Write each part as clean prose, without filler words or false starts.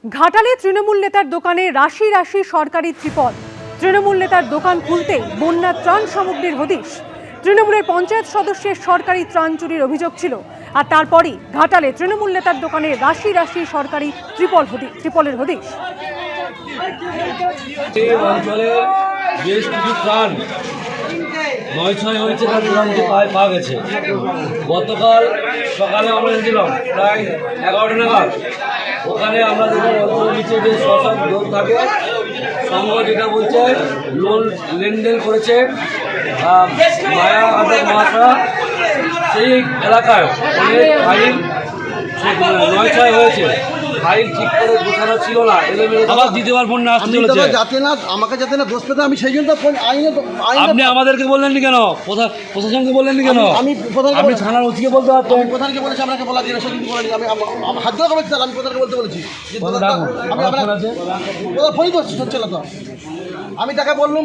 ঘাটালে তৃণমূল নেতার দোকানে রাশি রাশি সরকারি ত্রিপল। তৃণমূল নেতার দোকান খুলতে বন্যা ত্রাণ সামগ্রীর হদিশ। তৃণমূলের পঞ্চায়েত সদস্যের সরকারি ত্রাণ চুরির অভিযোগ ছিল, আর তারপরই ঘাটালে তৃণমূল নেতার দোকানে রাশি রাশি সরকারি ত্রিপলের হদিশ। বেশ কিছু ত্রাণ নয় ছয় হয়েছে, তার চূড়ান্ত পাওয়া গেছে। গতকাল সকালে আমরা এসেছিলাম প্রায় 11টা নাগাদ। ওখানে আমরা দেখলাম নিচে যে সব লোন থাকে, সংঘ যেটা বলছে লোন লেনদেন করেছে মায়া আদর মাথা, সেই এলাকায় অনেক ফাইল নয় ছয় হয়েছে। ফাইল ঠিক করে গোছানো ছিল না, আবার দ্বিতীয়বার ফোন না আসতে চলেছে। যাতে না আমাকে যাতে না দোষ পেতে, আমি সেই জন্য আইনে আপনি আমাদেরকে বললেননি কেন? প্রশাসনকে বললেননি কেন? আপনি থানার ওসিকে বলতে পারতেন। আমি প্রধানকে বলেছি, আপনাকে বলা দিয়ে সেদিন বলেছি। আমি হাত ধরে বলেছি, আমি প্রধানকে বলতে বলেছি। ফোনই তো হচ্ছে না তো, আমি তাকে বললাম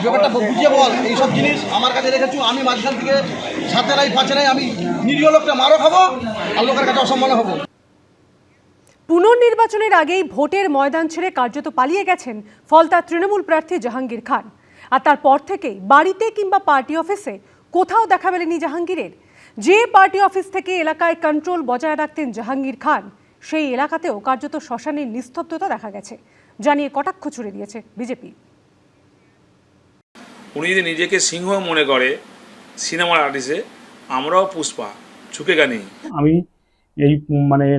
ব্যাপারটা বুঝিয়ে বল, এইসব জিনিস আমার কাছে রেখেছো। আমি মাঝখান থেকে সাথে নাই পাঁচে নাই, আমি নিরীহ লোকটা মারও খাবো আর লোকের কাছে অসম্মান হবো। পুনর্নির্বাচনের আগেই ভোটের ময়দান ছেড়ে কার্যত পালিয়ে গেছেন ফলতার তৃণমূল প্রার্থী জাহাঙ্গীর খান। আর তারপর থেকেই বাড়িতে কিংবা পার্টি অফিসে কোথাও দেখা মেলেনি জাহাঙ্গীরের। যে পার্টি অফিস থেকে এলাকায় কন্ট্রোল বজায় রাখতেন জাহাঙ্গীর খান, সেই এলাকাতেও কার্যত শ্মশানের নিস্তব্ধতা দেখা গেছে, জানিয়ে কটাক্ষ ছুড়ে দিয়েছে বিজেপি। উনি যদি নিজেকে সিংহ মনে করে সিনেমার আর্টিস্টে, আমরাও পুষ্পা, ঝুঁকেগা নেই। আমি এই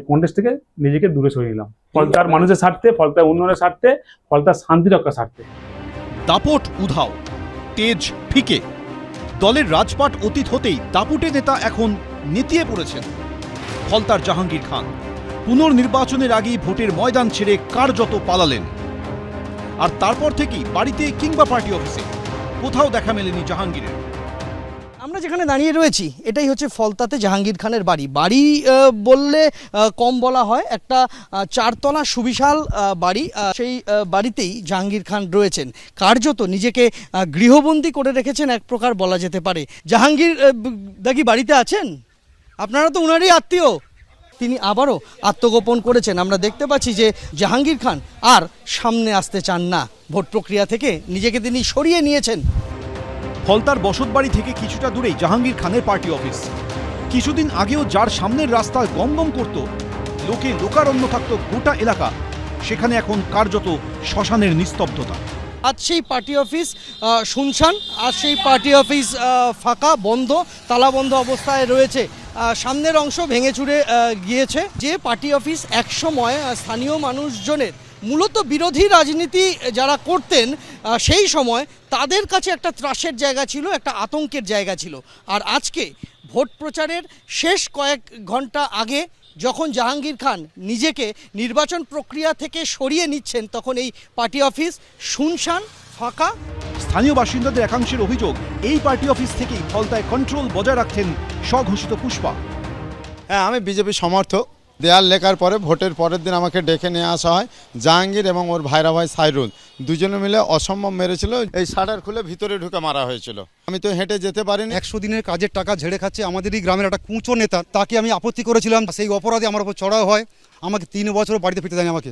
কন্টেস্ট থেকে নিজেকে দূরে সরিয়ে নিলাম, ফলতার মানুষের স্বার্থে, ফলতার উন্নয়নের স্বার্থে, ফলতার শান্তি রক্ষার স্বার্থে। দাপট উধাও, তেজ ফিকে, দলের রাজপাট অতীত হতেই দাপুটে নেতা এখন নেতিয়ে পড়েছেন। ফলতার জাহাঙ্গীর খান পুনর্নির্বাচনের আগেই ভোটের ময়দান ছেড়ে কার্যত পালালেন। আর তারপর থেকেই বাড়িতে কিংবা পার্টি অফিসে কোথাও দেখা মেলেনি জাহাঙ্গীরের। আমরা যেখানে দাঁড়িয়ে রয়েছি এটাই হচ্ছে ফলতাতে জাহাঙ্গীর খানের বাড়ি বললে কম বলা হয়। একটা 4 তলা সুবিশাল বাড়ি, সেই বাড়িতেই জাহাঙ্গীর খান রয়েছেন। কার্যত নিজেকে গৃহবন্দী করে রেখেছেন এক প্রকার বলা যেতে পারে। জাহাঙ্গীর দা কি বাড়িতে আছেন? আপনারা তো উনারই আত্মীয়। তিনি আবারও আত্মগোপন করেছেন। আমরা দেখতে পাচ্ছি যে জাহাঙ্গীর খান আর সামনে আসতে চান না, ভোট প্রক্রিয়া থেকে নিজেকে তিনি সরিয়ে নিয়েছেন। ফলতার বসতবাড়ি থেকে কিছুটা দূরেই জাহাঙ্গীর খানের পার্টি অফিস। কিছুদিন আগেও যার সামনের রাস্তায় গমগম করত, লোকে লোকারণ্য থাকত গোটা এলাকা, সেখানে এখন কার্যত শ্মশানের নিস্তব্ধতা। আজ সেই পার্টি অফিস শুনশান, আজ সেই পার্টি অফিস ফাঁকা, বন্ধ, তালাবন্ধ অবস্থায় রয়েছে। সামনের অংশ ভেঙে চুরে গিয়েছে। যে পার্টি অফিস একসময় স্থানীয় মানুষজনের, মূলত বিরোধী রাজনীতি যারা করতেন সেই সময়, তাদের কাছে একটা ত্রাসের জায়গা ছিল, একটা আতঙ্কের জায়গা ছিল। আর আজকে ভোট প্রচারের শেষ কয়েক ঘন্টা আগে যখন জাহাঙ্গীর খান নিজেকে নির্বাচন প্রক্রিয়া থেকে সরিয়ে নিচ্ছেন, তখন এই পার্টি অফিস শুনশান, ফাঁকা। স্থানীয় বাসিন্দাদের একাংশের অভিযোগ, এই পার্টি অফিস থেকেই ফলতায় কন্ট্রোল বজায় রাখতেন স্বঘোষিত পুষ্পা। হ্যাঁ, আমি বিজেপি সমর্থক। দেয়াল লেখার পরে ভোটের পরের দিন আমাকে ডেকে নিয়ে আসা হয়। জাহাঙ্গীর এবং ওর ভাইরা ভাই সাইরুল দুজনে মিলে অসম্ভব মেরেছিল। এই শাটার খুলে ভিতরে ঢুকে মারা হয়েছিল। আমি তো হেঁটে যেতে পারিনি। 100 দিনের কাজের টাকা ঝেড়ে খাচ্ছে আমাদেরই গ্রামের একটা কুঁচো নেতা, তাকে আমি আপত্তি করেছিলাম। সেই অপরাধে আমার উপর চড়াও হয়, আমাকে 3 বছর বাড়িতে ফিরতে দেয়নি আমাকে।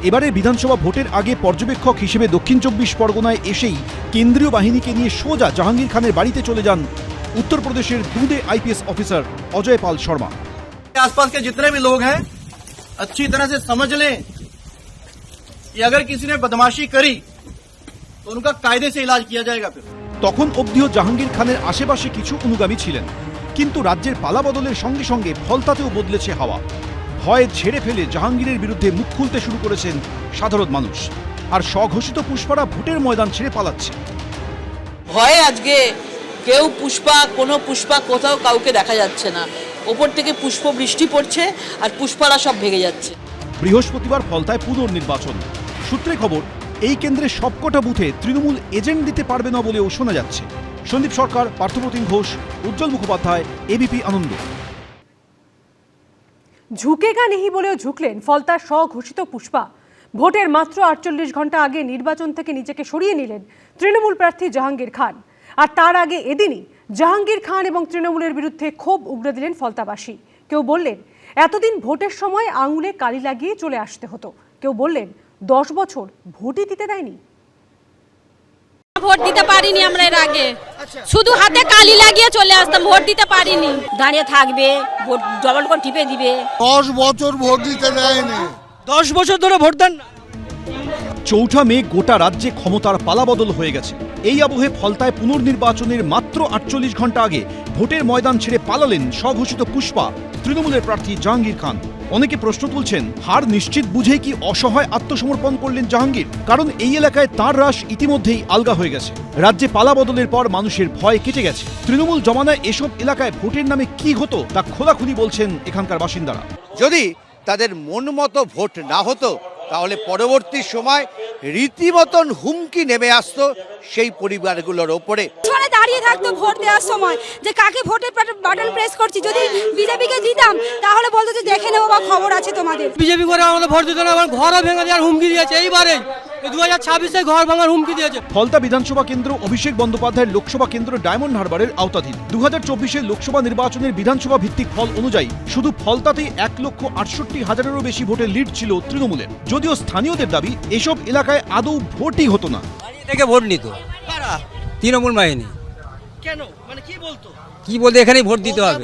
এবারে বিধানসভা ভোটের আগে পর্যবেক্ষক হিসেবে দক্ষিণ 24 পরগনায় এসেই কেন্দ্রীয় বাহিনীকে নিয়ে সোজা জাহাঙ্গীর খানের বাড়িতে চলে যান উত্তরপ্রদেশের দুদে আইপিএস অফিসার অজয় পাল শর্মা। आसपास के जितने भी लोग हैं अच्छी तरह से समझ लें कि अगर किसी ने बदमाशी करी तो उनका कायदे से इलाज किया जाएगा। फिर তখন অবধিও জাহাঙ্গীর খানের আশেপাশে কিছু অনুগামী ছিলেন, কিন্তু রাজ্যের পালা বদলের সঙ্গে সঙ্গে ফলতাতেও বদলেছে হাওয়া। ভয়ে ঝেড়ে ফেলে জাহাঙ্গীরের বিরুদ্ধে মুখ খুলতে শুরু করেছেন সাধারণ মানুষ। আর স্বঘোষিত পুষ্পারা ভোটের ময়দান ছেড়ে পালাচ্ছে। ভয়ে আজকে কেউ কোনো পুষ্পা কোথাও কাউকে দেখা যাচ্ছে না। ওপর থেকে পুষ্প বৃষ্টি পড়ছে আর পুষ্পারা সব ভেঙে যাচ্ছে। বৃহস্পতিবার ফলতায় পুনর্নির্বাচন। সূত্রে খবর, এই কেন্দ্রের সবকটা বুথে তৃণমূল এজেন্ট দিতে পারবে না বলেও শোনা যাচ্ছে। সন্দীপ সরকার, পার্থপ্রতিম ঘোষ, উজ্জ্বল মুখোপাধ্যায়, এবিপি আনন্দ। ঝুঁকেগা নেহি বলেও ঝুঁকলেন ফলতার স্বঘোষিত পুষ্পা। ভোটের মাত্র 48 ঘন্টা আগে নির্বাচন থেকে নিজেকে সরিয়ে নিলেন তৃণমূল প্রার্থী জাহাঙ্গীর খান। আর তার আগে এদিনই জাহাঙ্গীর খান এবং তৃণমূলের বিরুদ্ধে ক্ষোভ উগড়ে দিলেন ফলতাবাসী। কেউ বললেন এতদিন ভোটের সময় আঙুলে কালি লাগিয়ে চলে আসতে হতো, কেউ বললেন 10 বছর ভোটই দিতে দেয়নি। ভোট দিতে পারিনি আমরা এর আগে, শুধু হাতে কালি লাগিয়ে চলে আসতাম, ভোট দিতে পারিনি। দাঁড়িয়ে থাকবে, ভোট ডবল করে টিপে দিবে। 10 বছর ভোট দিতে দেয়নি। 10 বছর ধরে ভোট দেন না। 4 মে গোটা রাজ্যে ক্ষমতার পালাবদল হয়ে গেছে। এই আবহে ফলতায় পুনর্নির্বাচনের মাত্র 48 ঘন্টা আগে ভোটের ময়দান ছেড়ে পালালেন স্বঘোষিত পুষ্পা তৃণমূলের প্রার্থী জাহাঙ্গীর খান। অনেকে প্রশ্ন তুলছেন, হার নিশ্চিত বুঝেই কি অসহায় আত্মসমর্পণ করলেন জাহাঙ্গীর? কারণ এই এলাকায় তার রাশ ইতিমধ্যেই আলগা হয়ে গেছে। রাজ্যে পালাবদলের পর মানুষের ভয় কেটে গেছে। তৃণমূল জমানায় এসব এলাকায় ভোটের নামে কি হতো তা খোলাখুলি বলছেন এখানকার বাসিন্দারা। যদি তাদের মন মতো ভোট না হতো তাহলে পরবর্তী সময় রীতিমতন হুমকি নেমে আসতো সেই পরিবারগুলোর ওপরে। দাঁড়িয়ে থাকতো ভোট দেওয়ার সময় যে কাকে ভোটের বাটন প্রেস করছি, যদি বিজেপিকে দিতাম তাহলে বলতো যে দেখে নেবো বা খবর আছে তোমাদের। বিজেপি করে আমাদের ভোট দিত না, ঘরও ভেঙে দেওয়ার হুমকি দিয়েছে। এইবারে 2026-এ ঘর ভাঙার হুমকি দিয়েছে। ফলতা বিধানসভা কেন্দ্র অভিষেক বন্দ্যোপাধ্যায়ের লোকসভা কেন্দ্র ডায়মন্ড হারবারের আওতাধীন। 2024-এর লোকসভা নির্বাচনের বিধানসভা ভিত্তিক ফল অনুযায়ী শুধু ফলতাতেই 1,68,000-এরও বেশি ভোটের লিড ছিল তৃণমূলের। যদিও স্থানীয়দের দাবি এসব এলাকায় আদৌ ভোটই হতো না। থেকে ভোট নিত তৃণমূল বাহিনী। কেন, মানে কি বলতো? কি বলতে এখানেই ভোট দিতে হবে,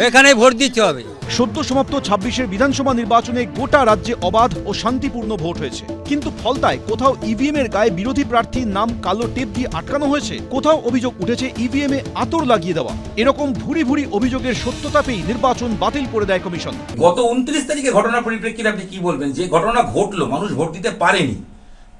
এখানেই ভোট দিতে হবে। সদ্য সমাপ্ত 26-এর বিধানসভা নির্বাচনে গোটা রাজ্যে অবাধ ও শান্তিপূর্ণ ভোট হয়েছে, কিন্তু ফলতায় কোথাও ইভিএম এর গায়ে বিরোধী প্রার্থীর নাম কালো টেপ দিয়ে আটকানো হয়েছে, কোথাও অভিযোগ উঠেছে ইভিএম এ আতর লাগিয়ে দেওয়া। এরকম ভুরি ভুরি অভিযোগের সত্যতা পেয়ে নির্বাচন বাতিল করে দেয় কমিশন। গত 29 তারিখে ঘটনার পরিপ্রেক্ষিতে আপনি কি বলবেন? যে ঘটনা ঘটলো, মানুষ ভোট দিতে পারেনি,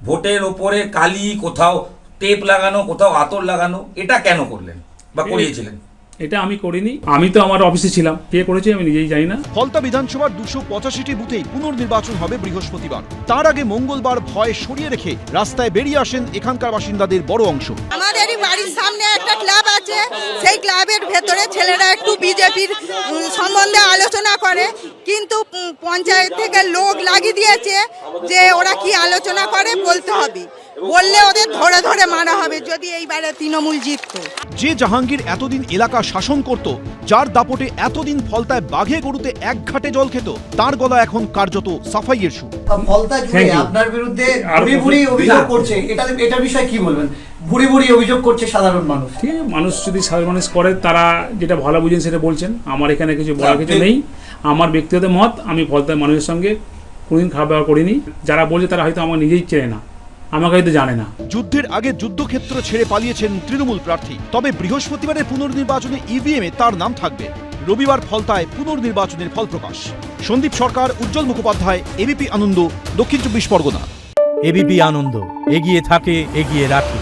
ভোটের ওপরে কালি, কোথাও টেপ লাগানো, কোথাও আতর লাগানো, এটা কেন করলেন বা করিয়েছিলেন? এটা আমি করিনি, আমি তো আমার অফিসে ছিলাম, কে করেছে আমি নিজেই জানি না। ফলতা বিধানসভার 285টি বুথেই পুনর্নির্বাচন হবে বৃহস্পতিবার। তার আগে মঙ্গলবার ভয় সরিয়ে রেখে রাস্তায় বেরিয়ে আসেন এখানকার বাসিন্দাদের বড় অংশ। আমাদেরই বাড়ির সামনে একটা ক্লাব আছে, সেই ক্লাবের ভেতরে ছেলেরা একটু বিজেপির সম্বন্ধে আলোচনা করে, কিন্তু পঞ্চায়েত থেকে লোক লাগিয়ে দিয়েছে যে ওরা কি আলোচনা করে বলতে হবে, বললে ওদের ধরে ধরে মারা হবে যদি এইবারে তৃণমূল জিতত। যে জাহাঙ্গীর এতদিন এলাকা শাসন করত, যার দাপটে এতদিন ফলতায় বাঘে গরুতে এক ঘাটে জল খেত, তার গলা এখন কার্যত সাফাইয়ের সুর। ফলতা জুড়ে আপনার বিরুদ্ধে ভুরি ভুরি অভিযোগ করছে, এটার বিষয়ে কি বলবেন? ভুরি ভুরি অভিযোগ করছে সাধারণ মানুষ। ঠিক আছে, মানুষ যদি সাধারণ মানুষ করে, তারা যেটা ভালো বুঝেন সেটা বলছেন। আমার এখানে কিছু বলার কিছু নেই। আমার ব্যক্তিগত মত, আমি ফলতার মানুষের সঙ্গে কোনোদিন খারাপ ব্যবহার করিনি। যারা বলছে তারা হয়তো আমার নিজেই চেনে না, আমাকে হয়তো জানে না। যুদ্ধের আগে যুদ্ধক্ষেত্র ছেড়ে পালিয়েছেন তৃণমূল প্রার্থী, তবে বৃহস্পতিবারের পুনর্নির্বাচনে ইভিএম এ তার নাম থাকবে। রবিবার ফলতায় পুনর্নির্বাচনের ফল প্রকাশ। সন্দীপ সরকার, উজ্জ্বল মুখোপাধ্যায়, এবিপি আনন্দ, দক্ষিণ 24 পরগনা। এবিপি আনন্দ, এগিয়ে থাকে, এগিয়ে রাখে।